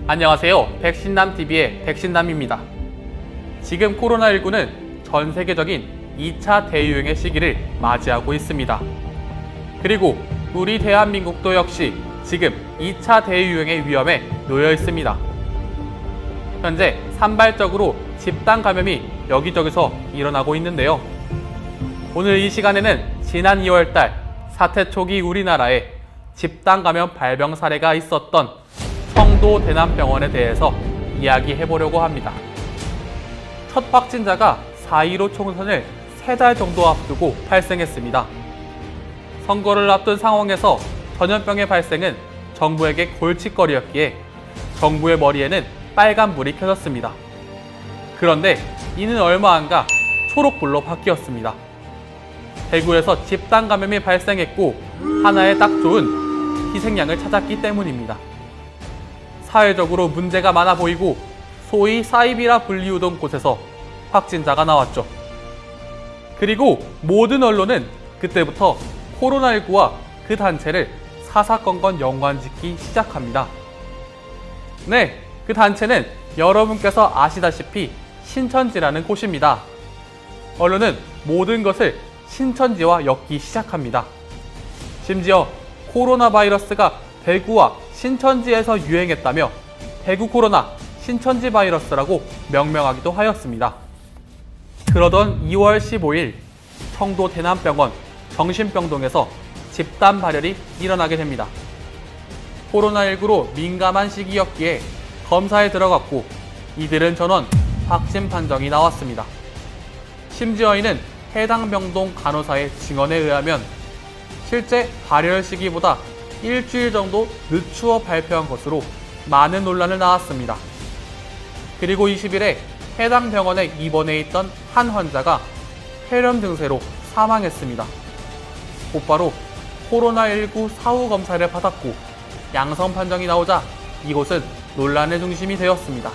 안녕하세요. 백신남TV의 백신남입니다. 지금 코로나19는 전 세계적인 2차 대유행의 시기를 맞이하고 있습니다. 그리고 우리 대한민국도 역시 지금 2차 대유행의 위험에 놓여 있습니다. 현재 산발적으로 집단 감염이 여기저기서 일어나고 있는데요. 오늘 이 시간에는 지난 2월달 사태 초기 우리나라에 집단 감염 발병 사례가 있었던 청도 대남병원에 대해서 이야기해보려고 합니다. 첫 확진자가 4.15 총선을 3달 정도 앞두고 발생했습니다. 선거를 앞둔 상황에서 전염병의 발생은 정부에게 골칫거리였기에 정부의 머리에는 빨간불이 켜졌습니다. 그런데 이는 얼마 안 가 초록불로 바뀌었습니다. 대구에서 집단 감염이 발생했고 하나의 딱 좋은 희생양을 찾았기 때문입니다. 사회적으로 문제가 많아 보이고 소위 사입이라 불리우던 곳에서 확진자가 나왔죠. 그리고 모든 언론은 그때부터 코로나19와 그 단체를 사사건건 연관짓기 시작합니다. 네, 그 단체는 여러분께서 아시다시피 신천지라는 곳입니다. 언론은 모든 것을 신천지와 엮기 시작합니다. 심지어 코로나 바이러스가 대구와 신천지에서 유행했다며 대구 코로나 신천지 바이러스라고 명명하기도 하였습니다. 그러던 2월 15일 청도 대남병원 정신병동에서 집단 발열이 일어나게 됩니다. 코로나19로 민감한 시기였기에 검사에 들어갔고 이들은 전원 확진 판정이 나왔습니다. 심지어 이는 해당 병동 간호사의 증언에 의하면 실제 발열 시기보다 일주일 정도 늦추어 발표한 것으로 많은 논란을 낳았습니다. 그리고 20일에 해당 병원에 입원해 있던 한 환자가 폐렴 증세로 사망했습니다. 곧바로 코로나19 사후 검사를 받았고 양성 판정이 나오자 이곳은 논란의 중심이 되었습니다.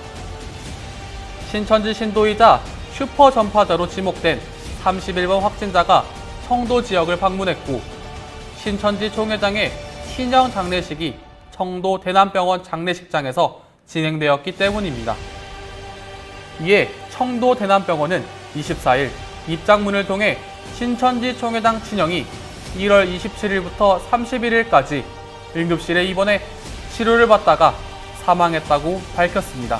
신천지 신도이자 슈퍼 전파자로 지목된 31번 확진자가 청도 지역을 방문했고 신천지 총회장의 신형 장례식이 청도 대남병원 장례식장에서 진행되었기 때문입니다. 이에 청도 대남병원은 24일 입장문을 통해 신천지 총회장 친형이 1월 27일부터 31일까지 응급실에 입원해 치료를 받다가 사망했다고 밝혔습니다.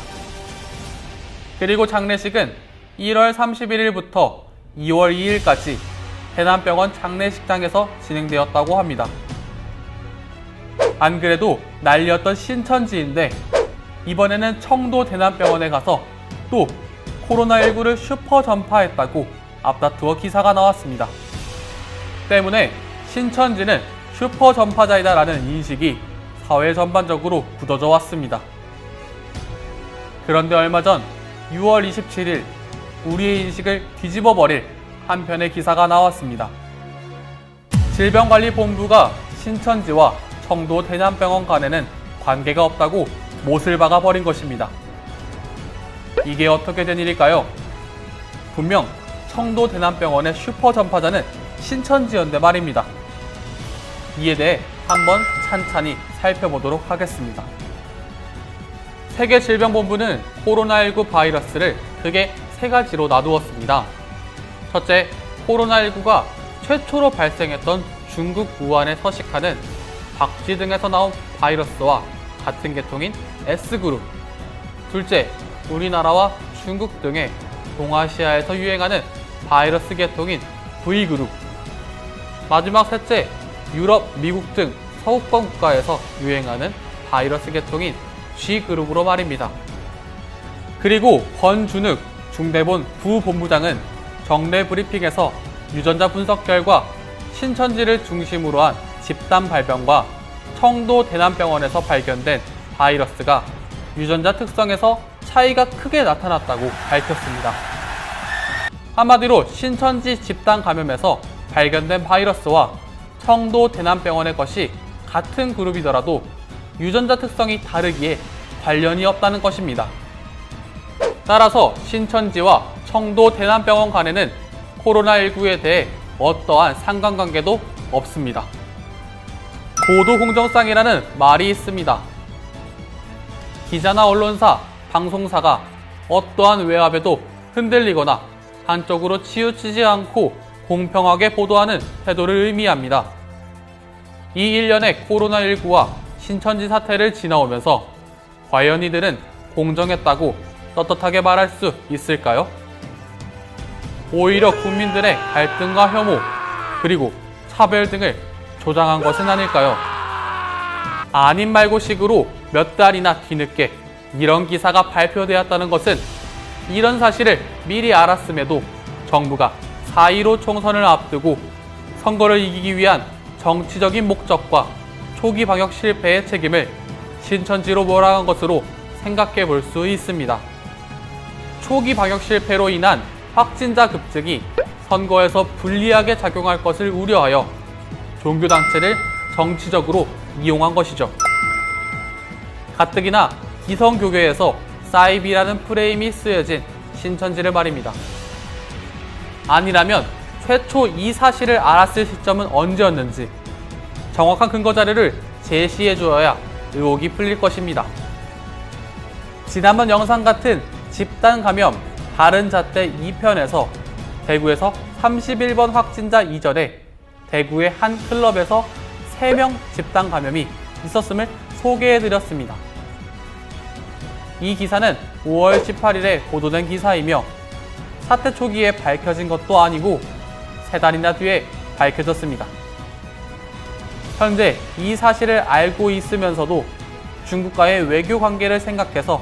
그리고 장례식은 1월 31일부터 2월 2일까지 대남병원 장례식장에서 진행되었다고 합니다. 안 그래도 난리였던 신천지인데 이번에는 청도 대남병원에 가서 또 코로나19를 슈퍼 전파했다고 앞다투어 기사가 나왔습니다. 때문에 신천지는 슈퍼 전파자이다 라는 인식이 사회 전반적으로 굳어져 왔습니다. 그런데 얼마 전 6월 27일 우리의 인식을 뒤집어 버릴 한 편의 기사가 나왔습니다. 질병관리본부가 신천지와 청도 대남병원 간에는 관계가 없다고 못을 박아 버린 것입니다. 이게 어떻게 된 일일까요? 분명 청도 대남병원의 슈퍼 전파자는 신천지였는데 말입니다. 이에 대해 한번 찬찬히 살펴보도록 하겠습니다. 세계질병본부는 코로나19 바이러스를 크게 3가지로 나누었습니다. 첫째, 코로나19가 최초로 발생했던 중국 우한에 서식하는 박쥐 등에서 나온 바이러스와 같은 계통인 S그룹. 둘째, 우리나라와 중국 등의 동아시아에서 유행하는 바이러스 계통인 V그룹. 마지막 셋째, 유럽, 미국 등 서구권 국가에서 유행하는 바이러스 계통인 G그룹으로 말입니다. 그리고 권준욱 중대본 부본부장은 정례 브리핑에서 유전자 분석 결과 신천지를 중심으로 한 집단 발병과 청도 대남병원에서 발견된 바이러스가 유전자 특성에서 차이가 크게 나타났다고 밝혔습니다. 한마디로 신천지 집단 감염에서 발견된 바이러스와 청도 대남병원의 것이 같은 그룹이더라도 유전자 특성이 다르기에 관련이 없다는 것입니다. 따라서 신천지와 청도 대남병원 간에는 코로나19에 대해 어떠한 상관관계도 없습니다. 고도공정성이라는 말이 있습니다. 기자나 언론사, 방송사가 어떠한 외압에도 흔들리거나 한쪽으로 치우치지 않고 공평하게 보도하는 태도를 의미합니다. 이 일련의 코로나19와 신천지 사태를 지나오면서 과연 이들은 공정했다고 떳떳하게 말할 수 있을까요? 오히려 국민들의 갈등과 혐오, 그리고 차별 등을 조장한 것은 아닐까요? 아닌 말고식으로 몇 달이나 뒤늦게 이런 기사가 발표되었다는 것은 이런 사실을 미리 알았음에도 정부가 4.15 총선을 앞두고 선거를 이기기 위한 정치적인 목적과 초기 방역 실패의 책임을 신천지로 몰아간 것으로 생각해 볼 수 있습니다. 초기 방역 실패로 인한 확진자 급증이 선거에서 불리하게 작용할 것을 우려하여 종교단체를 정치적으로 이용한 것이죠. 가뜩이나 기성교교에서 사이비라는 프레임이 쓰여진 신천지를 말입니다. 아니라면 최초 이 사실을 알았을 시점은 언제였는지 정확한 근거 자료를 제시해 주어야 의혹이 풀릴 것입니다. 지난번 영상 같은 집단 감염 다른 잣대 2편에서 대구에서 31번 확진자 이전에 대구의 한 클럽에서 3명 집단 감염이 있었음을 소개해드렸습니다. 이 기사는 5월 18일에 보도된 기사이며 사태 초기에 밝혀진 것도 아니고 3달이나 뒤에 밝혀졌습니다. 현재 이 사실을 알고 있으면서도 중국과의 외교 관계를 생각해서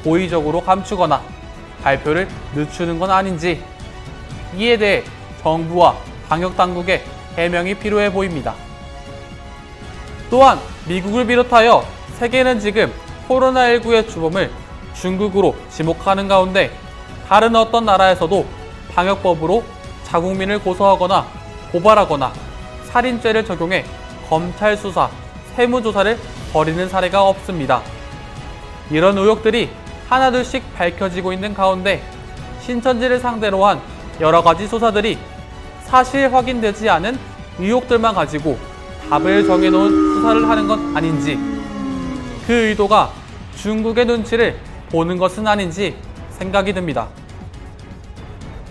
고의적으로 감추거나 발표를 늦추는 건 아닌지 이에 대해 정부와 방역당국의 해명이 필요해 보입니다. 또한 미국을 비롯하여 세계는 지금 코로나19의 주범을 중국으로 지목하는 가운데 다른 어떤 나라에서도 방역법으로 자국민을 고소하거나 고발하거나 살인죄를 적용해 검찰 수사, 세무조사를 벌이는 사례가 없습니다. 이런 의혹들이 하나둘씩 밝혀지고 있는 가운데 신천지를 상대로 한 여러 가지 수사들이 사실 확인되지 않은 의혹들만 가지고 답을 정해놓은 수사를 하는 건 아닌지, 그 의도가 중국의 눈치를 보는 것은 아닌지 생각이 듭니다.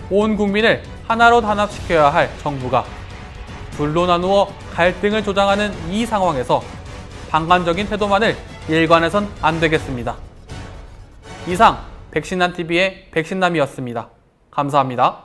온 국민을 하나로 단합시켜야 할 정부가 둘로 나누어 갈등을 조장하는 이 상황에서 방관적인 태도만을 일관해선 안 되겠습니다. 이상 백신남TV의 백신남이었습니다. 감사합니다.